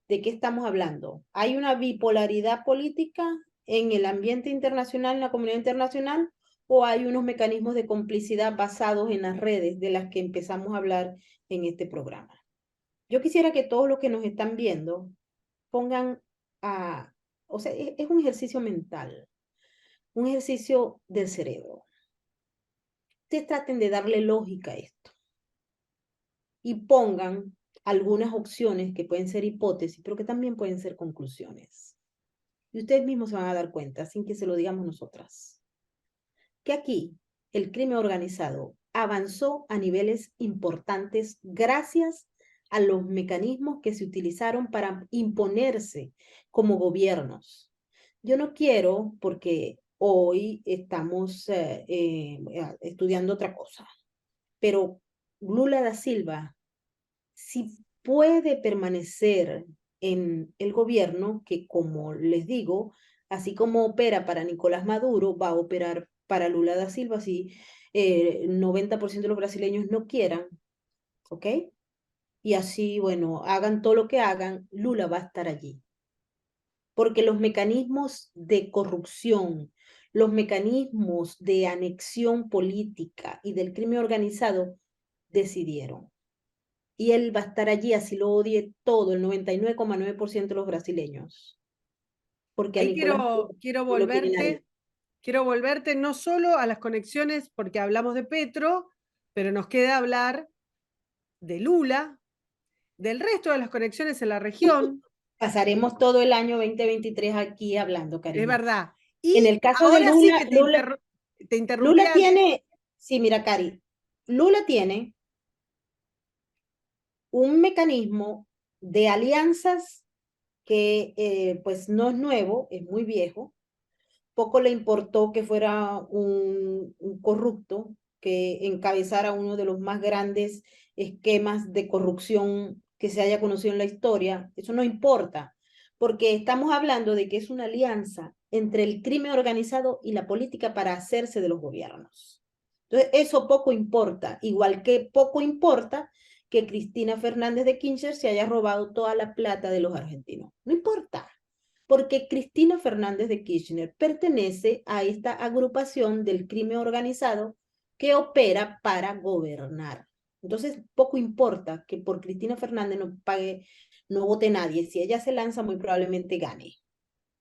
¿de qué estamos hablando? ¿Hay una bipolaridad política en el ambiente internacional, en la comunidad internacional, o hay unos mecanismos de complicidad basados en las redes de las que empezamos a hablar en este programa? Yo quisiera que todos los que nos están viendo pongan a, o sea, es un ejercicio mental, un ejercicio del cerebro. Ustedes traten de darle lógica a esto y pongan algunas opciones que pueden ser hipótesis, pero que también pueden ser conclusiones. Y ustedes mismos se van a dar cuenta, sin que se lo digamos nosotras, que aquí el crimen organizado avanzó a niveles importantes gracias a los mecanismos que se utilizaron para imponerse como gobiernos. Yo no quiero, porque hoy estamos estudiando otra cosa, pero Lula da Silva, si puede permanecer en el gobierno, que como les digo, así como opera para Nicolás Maduro, va a operar para Lula da Silva si 90% de los brasileños no quieran, ¿ok? y así, bueno, hagan todo lo que hagan, Lula va a estar allí. Porque los mecanismos de corrupción, los mecanismos de anexión política y del crimen organizado decidieron. Y él va a estar allí, así lo odie todo, el 99,9% de los brasileños. Porque a Ahí Nicolás no lo quiere nadie. quiero volverte no solo a las conexiones, porque hablamos de Petro, pero nos queda hablar de Lula, del resto de las conexiones en la región, Pasaremos todo el año 2023 aquí hablando, es Karina. verdad. En Y el caso de ahora sí Lula, que te interrumpí Lula antes. tiene, sí, mira, Cari, Lula tiene un mecanismo de alianzas que pues no es nuevo, es muy viejo. Poco le importó que fuera un corrupto que encabezara uno de los más grandes esquemas de corrupción que se haya conocido en la historia. Eso no importa, porque estamos hablando de que es una alianza entre el crimen organizado y la política para hacerse de los gobiernos. Entonces, eso poco importa, igual que poco importa que Cristina Fernández de Kirchner se haya robado toda la plata de los argentinos. No importa, porque Cristina Fernández de Kirchner pertenece a esta agrupación del crimen organizado que opera para gobernar. Entonces, poco importa que por Cristina Fernández no pague, no vote nadie. Si ella se lanza, muy probablemente gane.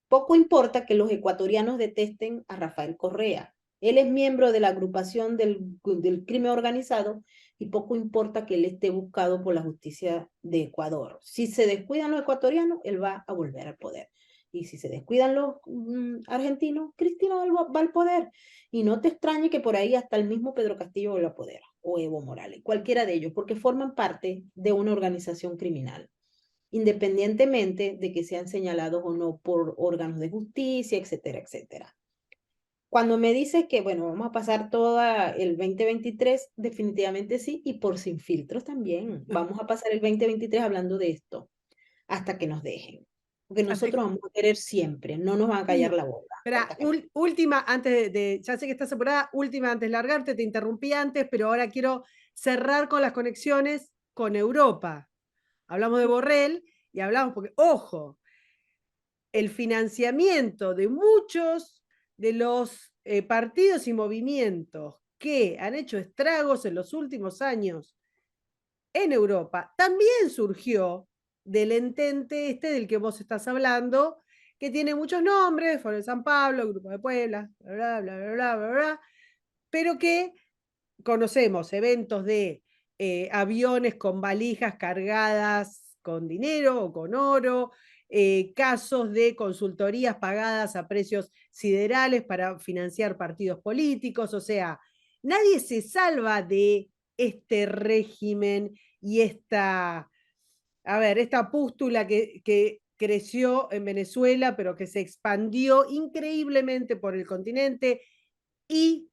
Poco importa que los ecuatorianos detesten a Rafael Correa. Él es miembro de la agrupación del crimen organizado y poco importa que él esté buscado por la justicia de Ecuador. Si se descuidan los ecuatorianos, él va a volver al poder. Y si se descuidan los argentinos, Cristina va al poder. Y no te extrañe que por ahí hasta el mismo Pedro Castillo vuelva al poder, o Evo Morales, cualquiera de ellos, porque forman parte de una organización criminal independientemente de que sean señalados o no por órganos de justicia, etcétera, etcétera. Cuando me dices que, bueno, vamos a pasar todo el 2023, definitivamente sí, y por sin filtros también. Vamos a pasar el 2023 hablando de esto hasta que nos dejen. Porque Hasta- nosotros vamos a querer siempre, no nos van a callar sí, la boca. espera, última, antes ya sé que estás apurada, última antes de largarte, te interrumpí antes, pero ahora quiero cerrar con las conexiones con Europa. Hablamos de Borrell y hablamos porque, ojo, el financiamiento de muchos de los partidos y movimientos que han hecho estragos en los últimos años en Europa también surgió del entente este del que vos estás hablando, que tiene muchos nombres, Foro de San Pablo, Grupo de Puebla, bla, bla, bla, bla, bla, bla, bla, pero que conocemos eventos de aviones con valijas cargadas con dinero o con oro, casos de consultorías pagadas a precios siderales para financiar partidos políticos, o sea, nadie se salva de este régimen y esta pústula que creció en Venezuela, pero que se expandió increíblemente por el continente y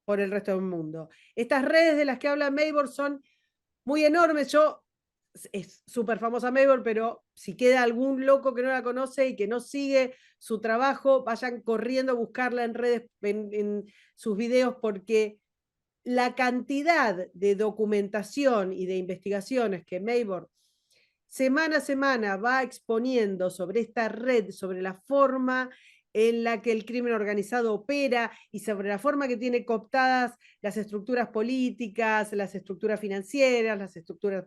por el resto del mundo. Estas redes de las que habla Maybor son muy enormes. Es súper famosa Maybor, pero si queda algún loco que no la conoce y que no sigue su trabajo, vayan corriendo a buscarla en redes, en sus videos, porque la cantidad de documentación y de investigaciones que Maybor semana a semana va exponiendo sobre esta red, sobre la forma en la que el crimen organizado opera y sobre la forma que tiene cooptadas las estructuras políticas, las estructuras financieras, las estructuras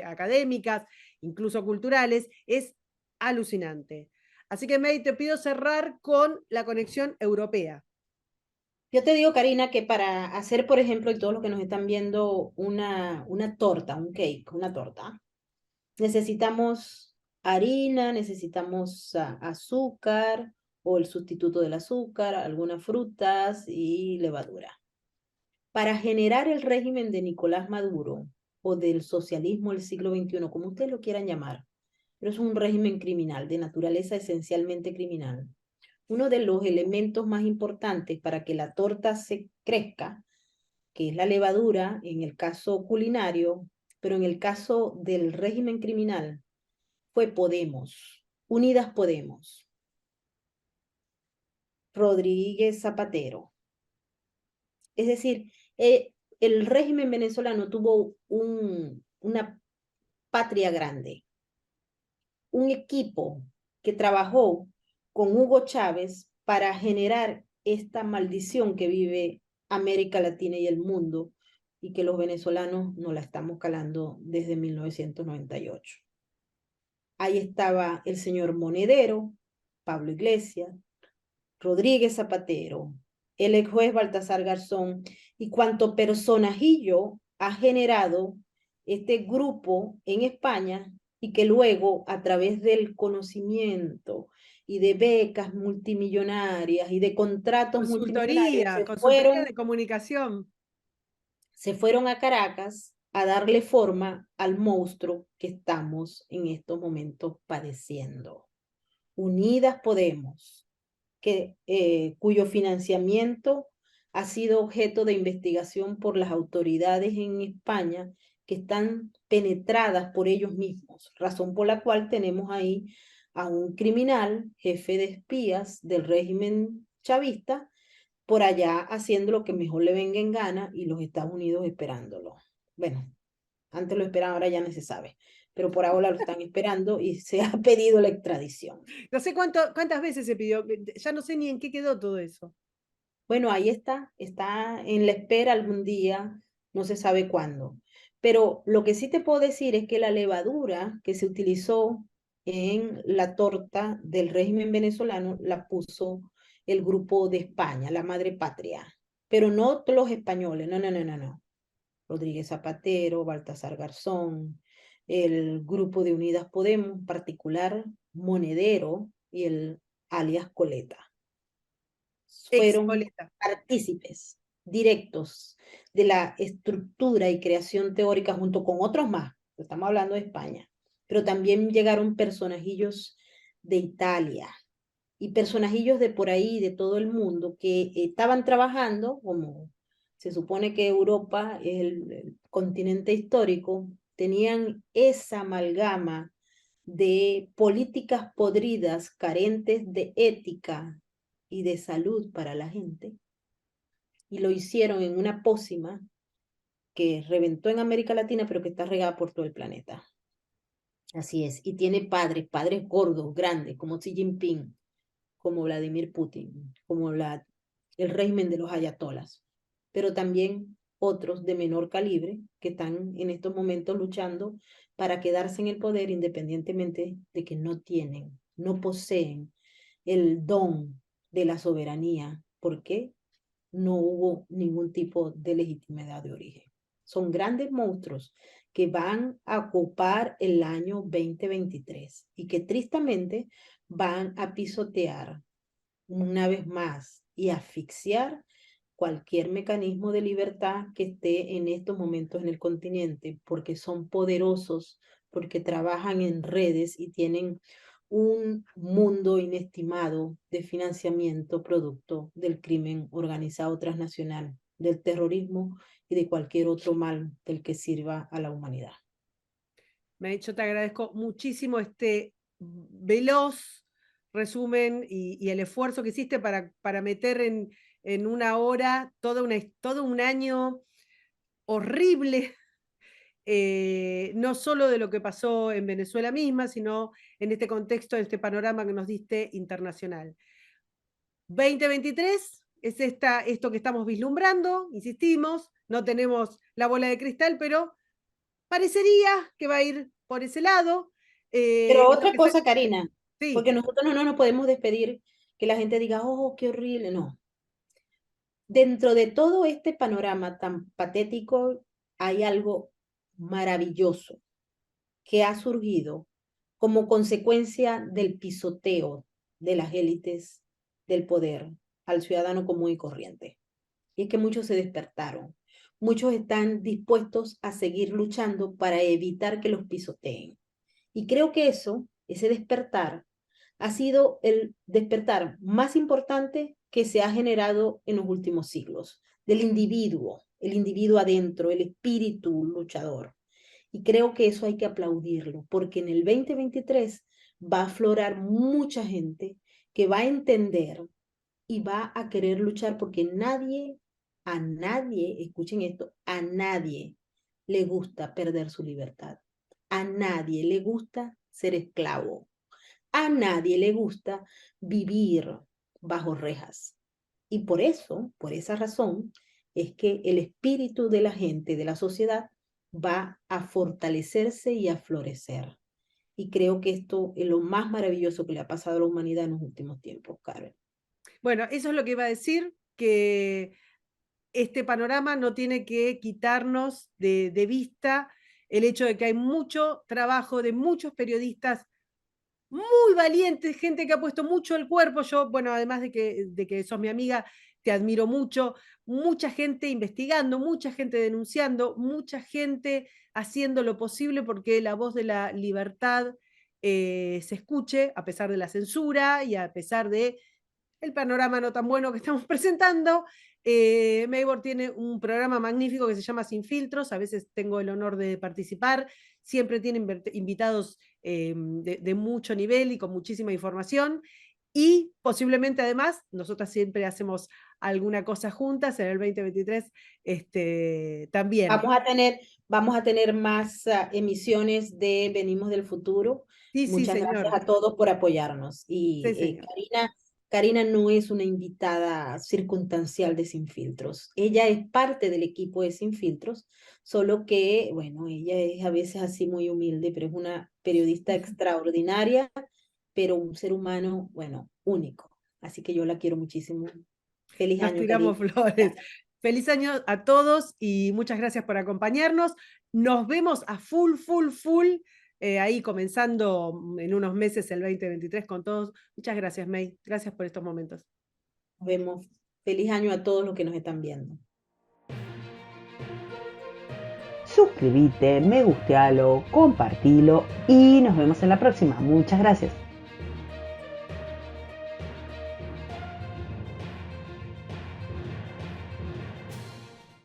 académicas, incluso culturales, es alucinante. Así que, May, te pido cerrar con la conexión europea. Yo te digo, Karina, que para hacer, por ejemplo, y todos los que nos están viendo, una torta, un cake, una torta, necesitamos harina, necesitamos azúcar o el sustituto del azúcar, algunas frutas y levadura. Para generar el régimen de Nicolás Maduro o del socialismo del siglo XXI, como ustedes lo quieran llamar, pero es un régimen criminal, de naturaleza esencialmente criminal. Uno de los elementos más importantes para que la torta se crezca, que es la levadura, en el caso culinario, pero en el caso del régimen criminal, fue Podemos, Unidas Podemos, Rodríguez Zapatero. Es decir, el régimen venezolano tuvo una Patria Grande, un equipo que trabajó con Hugo Chávez para generar esta maldición que vive América Latina y el mundo y que los venezolanos no la estamos calando desde 1998. Ahí estaba el señor Monedero, Pablo Iglesias, Rodríguez Zapatero, el ex juez Baltasar Garzón y cuanto personajillo ha generado este grupo en España y que luego a través del conocimiento y de becas multimillonarias y de contratos multimillonarios Consultoría de comunicación. se fueron a Caracas a darle forma al monstruo que estamos en estos momentos padeciendo. Unidas Podemos, cuyo financiamiento ha sido objeto de investigación por las autoridades en España que están penetradas por ellos mismos, razón por la cual tenemos ahí a un criminal, jefe de espías del régimen chavista, por allá haciendo lo que mejor le venga en gana y los Estados Unidos esperándolo. Bueno, antes lo esperaban, ahora ya no se sabe, pero por ahora lo están esperando y se ha pedido la extradición. No sé cuántas veces se pidió, ya no sé ni en qué quedó todo eso. Bueno, ahí está en la espera algún día, no se sabe cuándo. Pero lo que sí te puedo decir es que la levadura que se utilizó en la torta del régimen venezolano la puso el grupo de España, la madre patria, pero no los españoles, no, no, no, no, no. Rodríguez Zapatero, Baltasar Garzón, el grupo de Unidas Podemos, en particular Monedero y el alias Coleta fueron Coleta. partícipes directos de la estructura y creación teórica junto con otros más, estamos hablando de España, pero también llegaron personajillos de Italia y personajillos de por ahí, de todo el mundo, que estaban trabajando, como se supone que Europa es el continente histórico, tenían esa amalgama de políticas podridas, carentes de ética y de salud para la gente, y lo hicieron en una pócima que reventó en América Latina, pero que está regada por todo el planeta. Así es, y tiene padres gordos, grandes, como Xi Jinping, como Vladimir Putin, como el régimen de los ayatolas, pero también otros de menor calibre que están en estos momentos luchando para quedarse en el poder independientemente de que no tienen, no poseen el don de la soberanía. ¿Por qué? No hubo ningún tipo de legitimidad de origen. Son grandes monstruos que van a ocupar el año 2023 y que tristemente van a pisotear una vez más y asfixiar cualquier mecanismo de libertad que esté en estos momentos en el continente, porque son poderosos, porque trabajan en redes y tienen un mundo inestimado de financiamiento producto del crimen organizado transnacional, del terrorismo y de cualquier otro mal del que sirva a la humanidad. Yo te agradezco muchísimo este veloz resumen y el esfuerzo que hiciste para meter en una hora todo un año horrible, no solo de lo que pasó en Venezuela misma, sino en este contexto, en este panorama que nos diste internacional. 2023 es esto que estamos vislumbrando, insistimos, no tenemos la bola de cristal, pero parecería que va a ir por ese lado. Pero Lo otra que cosa, Karina, sí, porque nosotros no nos podemos despedir, que la gente diga, oh, qué horrible, no. Dentro de todo este panorama tan patético, hay algo maravilloso que ha surgido como consecuencia del pisoteo de las élites del poder al ciudadano común y corriente. Y es que muchos se despertaron, muchos están dispuestos a seguir luchando para evitar que los pisoteen. Y creo que ese despertar, ha sido el despertar más importante que se ha generado en los últimos siglos, del individuo, el individuo adentro, el espíritu luchador. Y creo que eso hay que aplaudirlo, porque en el 2023 va a aflorar mucha gente que va a entender y va a querer luchar porque a nadie, escuchen esto, a nadie le gusta perder su libertad. A nadie le gusta ser esclavo. A nadie le gusta vivir bajo rejas. Y por eso, por esa razón, es que el espíritu de la gente, de la sociedad, va a fortalecerse y a florecer. Y creo que esto es lo más maravilloso que le ha pasado a la humanidad en los últimos tiempos, Karen. Bueno, eso es lo que iba a decir, que este panorama no tiene que quitarnos de vista el hecho de que hay mucho trabajo de muchos periodistas muy valientes, gente que ha puesto mucho el cuerpo. Yo, bueno, además de que sos mi amiga, te admiro mucho. Mucha gente investigando, mucha gente denunciando, mucha gente haciendo lo posible porque la voz de la libertad se escuche a pesar de la censura y a pesar de el panorama no tan bueno que estamos presentando. Maybor tiene un programa magnífico que se llama Sin Filtros, a veces tengo el honor de participar, siempre tiene invitados de mucho nivel y con muchísima información, y posiblemente además, nosotras siempre hacemos alguna cosa juntas en el 2023 también. Vamos a tener más emisiones de Venimos del Futuro. Sí, sí, Muchas gracias señor. a todos por apoyarnos. Sí, Y señor. Karina no es una invitada circunstancial de Sin Filtros. Ella es parte del equipo de Sin Filtros, solo que, bueno, ella es a veces así muy humilde, pero es una periodista extraordinaria, pero un ser humano, bueno, único. Así que yo la quiero muchísimo. Feliz Nos año, tiramos Karina. flores. Feliz año a todos y muchas gracias por acompañarnos. Nos vemos a full, full, full, ahí comenzando en unos meses el 2023 con todos. Muchas gracias, May. Gracias por estos momentos. Nos vemos. Feliz año a todos los que nos están viendo. Suscríbete, me gustealo, compartilo y nos vemos en la próxima. Muchas gracias.